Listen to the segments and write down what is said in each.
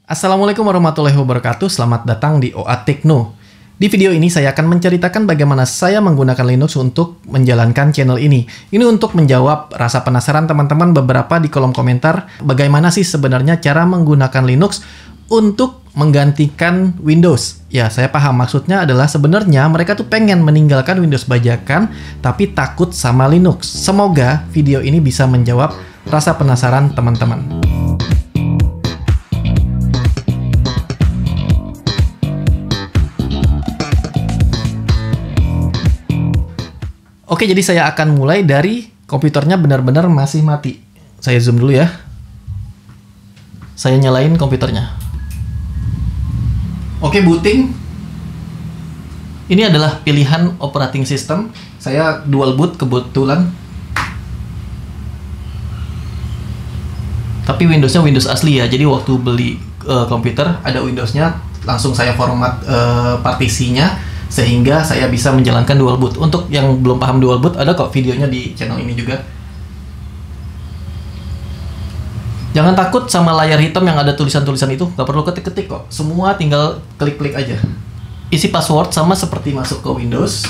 Assalamualaikum warahmatullahi wabarakatuh, selamat datang di OA Tekno. Di video ini saya akan menceritakan bagaimana saya menggunakan Linux untuk menjalankan channel ini. Ini untuk menjawab rasa penasaran teman-teman beberapa di kolom komentar, bagaimana sih sebenarnya cara menggunakan Linux untuk menggantikan Windows. Ya, saya paham maksudnya adalah sebenarnya mereka tuh pengen meninggalkan Windows bajakan, tapi takut sama Linux. Semoga video ini bisa menjawab rasa penasaran teman-teman. Oke, jadi saya akan mulai dari komputernya benar-benar masih mati. Saya zoom dulu ya. Saya nyalain komputernya. Oke, booting. Ini adalah pilihan operating system. Saya dual boot kebetulan. Tapi Windowsnya Windows asli ya. Jadi waktu beli komputer ada Windowsnya, langsung saya format partisinya sehingga saya bisa menjalankan dual boot. Untuk yang belum paham dual boot, ada kok videonya di channel ini juga. Jangan takut sama layar hitam yang ada tulisan-tulisan itu, nggak perlu ketik-ketik kok. Semua tinggal klik-klik aja. Isi password sama seperti masuk ke Windows.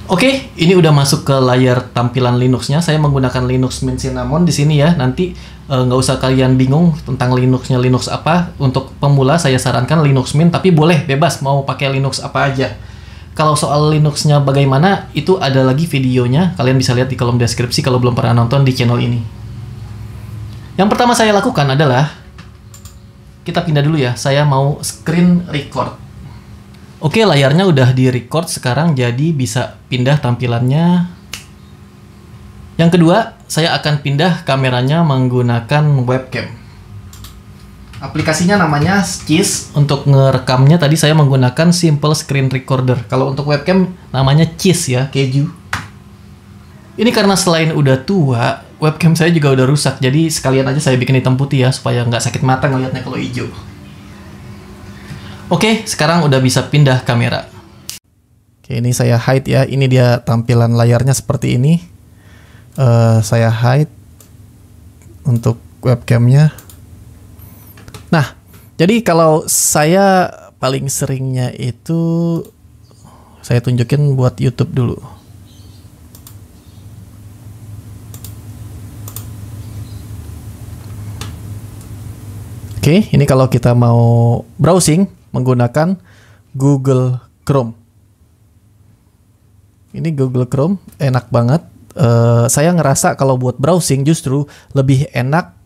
Oke, ini udah masuk ke layar tampilan Linux-nya. Saya menggunakan Linux Mint Cinnamon di sini ya. Nanti nggak usah kalian bingung tentang Linux-nya Linux apa. Untuk pemula saya sarankan Linux Mint, tapi boleh bebas mau pakai Linux apa aja. Kalau soal Linux-nya bagaimana, itu ada lagi videonya. Kalian bisa lihat di kolom deskripsi kalau belum pernah nonton di channel ini. Yang pertama saya lakukan adalah, kita pindah dulu ya. Saya mau screen record. Oke, layarnya udah di-record sekarang, jadi bisa pindah tampilannya. Yang kedua, saya akan pindah kameranya menggunakan webcam. Aplikasinya namanya Cheese. Untuk ngerekamnya tadi saya menggunakan Simple Screen Recorder. Kalau untuk webcam namanya Cheese ya, keju. Ini karena selain udah tua, webcam saya juga udah rusak. Jadi sekalian aja saya bikin hitam putih ya, supaya nggak sakit mata ngeliatnya kalau hijau. Oke, sekarang udah bisa pindah kamera. Oke, ini saya hide ya. Ini dia tampilan layarnya seperti ini. Saya hide untuk webcamnya. Nah, jadi kalau saya paling seringnya itu, saya tunjukin buat YouTube dulu. Oke, ini kalau kita mau browsing menggunakan Google Chrome. Ini Google Chrome enak banget. Saya ngerasa kalau buat browsing justru lebih enak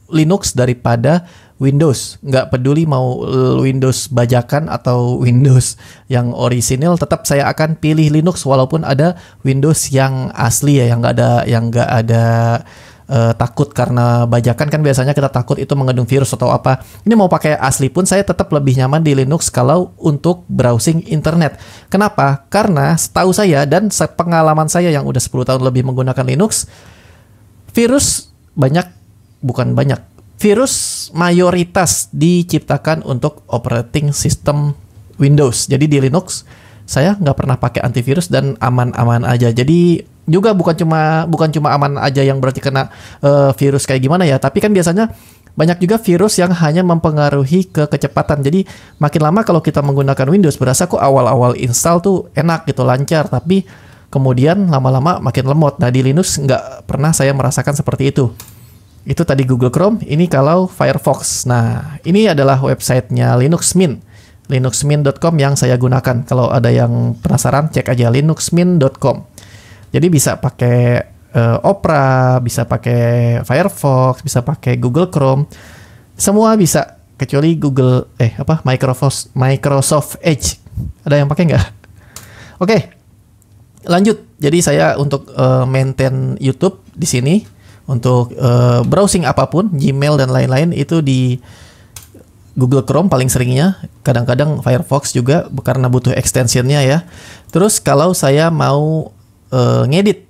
Linux daripada Windows. Nggak peduli mau Windows bajakan atau Windows yang orisinil, tetap saya akan pilih Linux walaupun ada Windows yang asli ya, yang nggak ada takut karena bajakan. Kan biasanya kita takut itu mengandung virus atau apa. Ini mau pakai asli pun saya tetap lebih nyaman di Linux kalau untuk browsing internet. Kenapa? Karena setahu saya dan pengalaman saya yang udah 10 tahun lebih menggunakan Linux, virus virus mayoritas diciptakan untuk operating system Windows. Jadi di Linux saya nggak pernah pakai antivirus dan aman-aman aja. Jadi juga bukan cuma aman aja yang berarti kena virus kayak gimana ya, tapi kan biasanya banyak juga virus yang hanya mempengaruhi ke kecepatan. Jadi makin lama kalau kita menggunakan Windows berasa kok awal-awal install tuh enak gitu, lancar, tapi kemudian lama-lama makin lemot. Nah di Linux nggak pernah saya merasakan seperti itu. Itu tadi Google Chrome, ini kalau Firefox. Nah ini adalah websitenya Linux Mint, linuxmint.com yang saya gunakan. Kalau ada yang penasaran cek aja linuxmint.com. Jadi bisa pakai Opera, bisa pakai Firefox, bisa pakai Google Chrome, semua bisa kecuali Microsoft Edge. Ada yang pakai nggak? Oke, lanjut. Jadi saya untuk maintain YouTube di sini, untuk browsing apapun, Gmail dan lain-lain itu di Google Chrome paling seringnya. Kadang-kadang Firefox juga karena butuh extensionnya ya. Terus kalau saya mau ngedit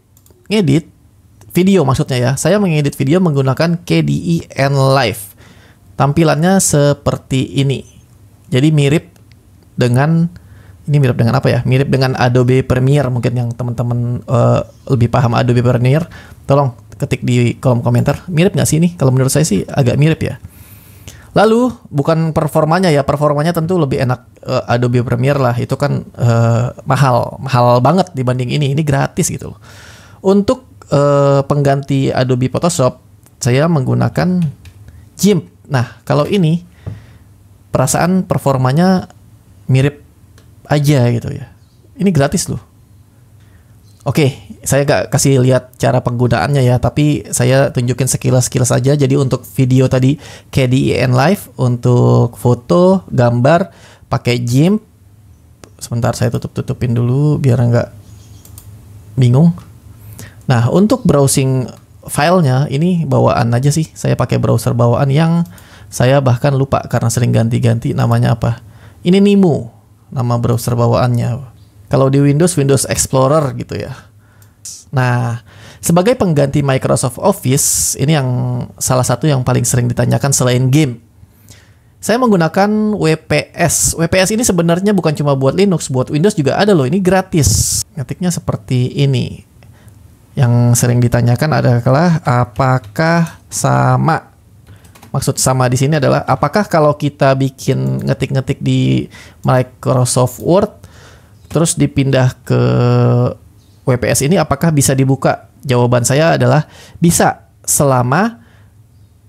video maksudnya ya, saya mengedit video menggunakan KDE Live. Tampilannya seperti ini. Jadi mirip dengan apa ya? Mirip dengan Adobe Premiere mungkin yang teman-teman lebih paham Adobe Premiere. Tolong ketik di kolom komentar. Mirip nggak sih ini? Kalau menurut saya sih agak mirip ya. Lalu bukan performanya ya, performanya tentu lebih enak Adobe Premiere lah. Itu kan mahal banget dibanding ini gratis gitu loh. Untuk pengganti Adobe Photoshop, saya menggunakan GIMP. Nah, kalau ini perasaan performanya mirip aja gitu ya. Ini gratis loh. Oke, saya gak kasih lihat cara penggunaannya ya, tapi saya tunjukin sekilas-sekilas aja. Jadi untuk video tadi KDE Live, untuk foto, gambar, pakai GIMP. Sebentar saya tutupin dulu biar nggak bingung. Nah, untuk browsing filenya ini bawaan aja sih. Saya pakai browser bawaan yang saya bahkan lupa karena sering ganti-ganti namanya apa. Ini Nemo, nama browser bawaannya. Kalau di Windows Explorer gitu ya. Nah, sebagai pengganti Microsoft Office, ini yang salah satu yang paling sering ditanyakan selain game. Saya menggunakan WPS. WPS ini sebenarnya bukan cuma buat Linux, buat Windows juga ada loh. Ini gratis. Ngetiknya seperti ini. Yang sering ditanyakan adalah apakah sama. Maksud sama di sini adalah apakah kalau kita bikin ngetik-ngetik di Microsoft Word terus dipindah ke WPS ini apakah bisa dibuka? Jawaban saya adalah bisa, selama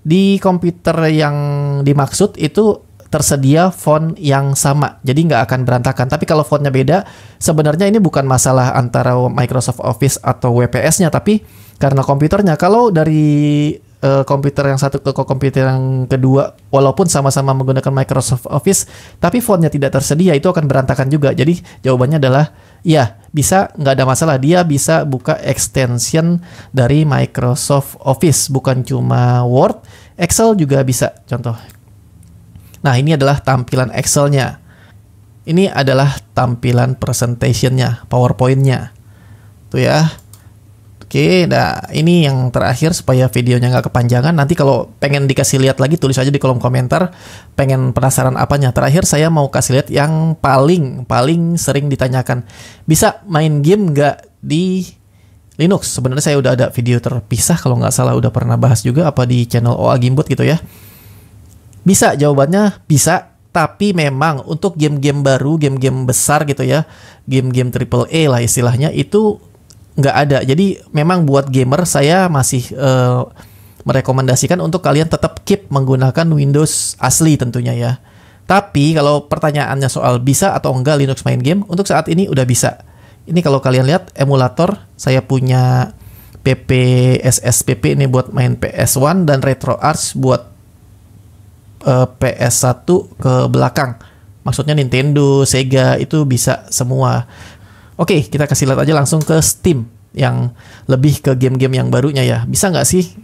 di komputer yang dimaksud itu tersedia font yang sama. Jadi nggak akan berantakan. Tapi kalau fontnya beda, sebenarnya ini bukan masalah antara Microsoft Office atau WPS-nya, tapi karena komputernya. Kalau dari komputer yang satu ke komputer yang kedua, walaupun sama-sama menggunakan Microsoft Office, tapi fontnya tidak tersedia, itu akan berantakan juga. Jadi jawabannya adalah ya, bisa, nggak ada masalah. Dia bisa buka extension dari Microsoft Office, bukan cuma Word, Excel juga bisa. Contoh. Nah, ini adalah tampilan Excel-nya. Ini adalah tampilan presentation-nya, PowerPoint-nya. Tuh ya. Oke, nah ini yang terakhir supaya videonya nggak kepanjangan. Nanti kalau pengen dikasih lihat lagi, tulis aja di kolom komentar. Pengen penasaran apanya. Terakhir saya mau kasih lihat yang paling sering ditanyakan. Bisa main game nggak di Linux? Sebenarnya saya udah ada video terpisah, kalau nggak salah udah pernah bahas juga apa di channel OA Gimbot gitu ya. Bisa, jawabannya bisa. Tapi memang untuk game-game baru, game-game besar gitu ya, game-game AAA lah istilahnya, itu nggak ada. Jadi memang buat gamer saya masih merekomendasikan untuk kalian tetap keep menggunakan Windows asli tentunya ya. Tapi kalau pertanyaannya soal bisa atau enggak Linux main game, untuk saat ini udah bisa. Ini kalau kalian lihat emulator, saya punya PPSSPP ini buat main PS1 dan RetroArch buat PS1 ke belakang. Maksudnya Nintendo, Sega itu bisa semua. Oke, kita kasih lihat aja langsung ke Steam yang lebih ke game-game yang barunya ya. Bisa nggak sih?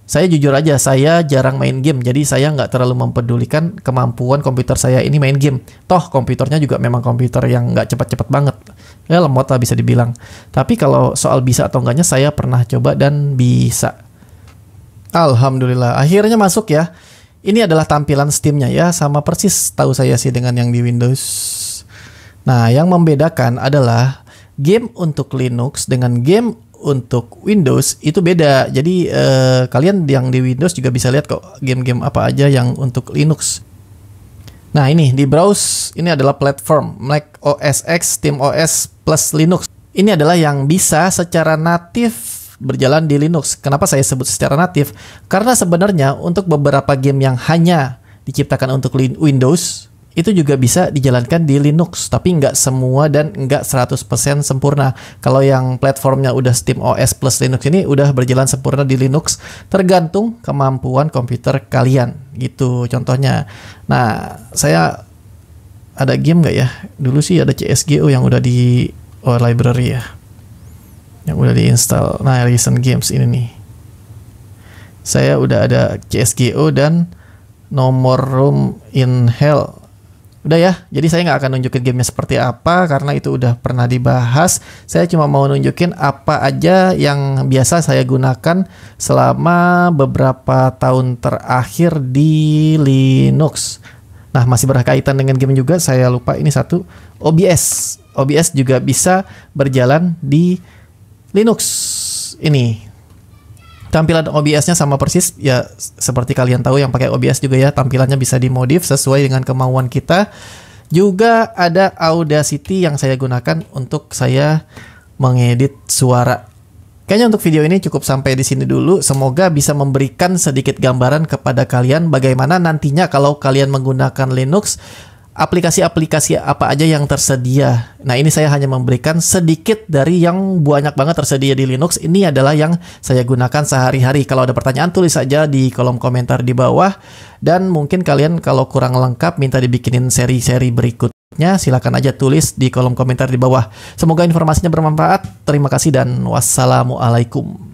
Saya jujur aja, saya jarang main game. Jadi saya nggak terlalu mempedulikan kemampuan komputer saya ini main game. Toh komputernya juga memang komputer yang nggak cepat-cepat banget. Ya lemot lah bisa dibilang. Tapi kalau soal bisa atau enggaknya, saya pernah coba dan bisa. Alhamdulillah, akhirnya masuk ya. Ini adalah tampilan Steam-nya ya. Sama persis tahu saya sih dengan yang di Windows. Nah, yang membedakan adalah game untuk Linux dengan game untuk Windows itu beda. Jadi kalian yang di Windows juga bisa lihat kok game-game apa aja yang untuk Linux. Nah, ini di browse, ini adalah platform Mac OS X, SteamOS plus Linux. Ini adalah yang bisa secara natif berjalan di Linux. Kenapa saya sebut secara natif? Karena sebenarnya untuk beberapa game yang hanya diciptakan untuk Windows itu juga bisa dijalankan di Linux, tapi nggak semua dan nggak 100% sempurna. Kalau yang platformnya udah SteamOS plus Linux ini udah berjalan sempurna di Linux, tergantung kemampuan komputer kalian gitu contohnya. Nah, saya ada game nggak ya? Dulu sih ada CSGO yang udah di library ya, yang udah diinstal. Nah, recent games ini nih, saya udah ada CSGO dan No More Room in Hell. Udah ya, jadi saya nggak akan nunjukin gamenya seperti apa karena itu udah pernah dibahas. Saya cuma mau nunjukin apa aja yang biasa saya gunakan selama beberapa tahun terakhir di Linux. Nah, masih berkaitan dengan game juga, saya lupa ini satu, OBS. OBS juga bisa berjalan di Linux. Ini Tampilan OBS-nya sama persis ya, seperti kalian tahu yang pakai OBS juga ya, tampilannya bisa dimodif sesuai dengan kemauan kita. Juga ada Audacity yang saya gunakan untuk saya mengedit suara. Kayaknya untuk video ini cukup sampai di sini dulu. Semoga bisa memberikan sedikit gambaran kepada kalian bagaimana nantinya kalau kalian menggunakan Linux, aplikasi-aplikasi apa aja yang tersedia. Nah, ini saya hanya memberikan sedikit dari yang banyak banget tersedia di Linux. Ini adalah yang saya gunakan sehari-hari. Kalau ada pertanyaan, tulis saja di kolom komentar di bawah. Dan mungkin kalian kalau kurang lengkap minta dibikinin seri-seri berikutnya, silakan aja tulis di kolom komentar di bawah. Semoga informasinya bermanfaat. Terima kasih dan wassalamualaikum.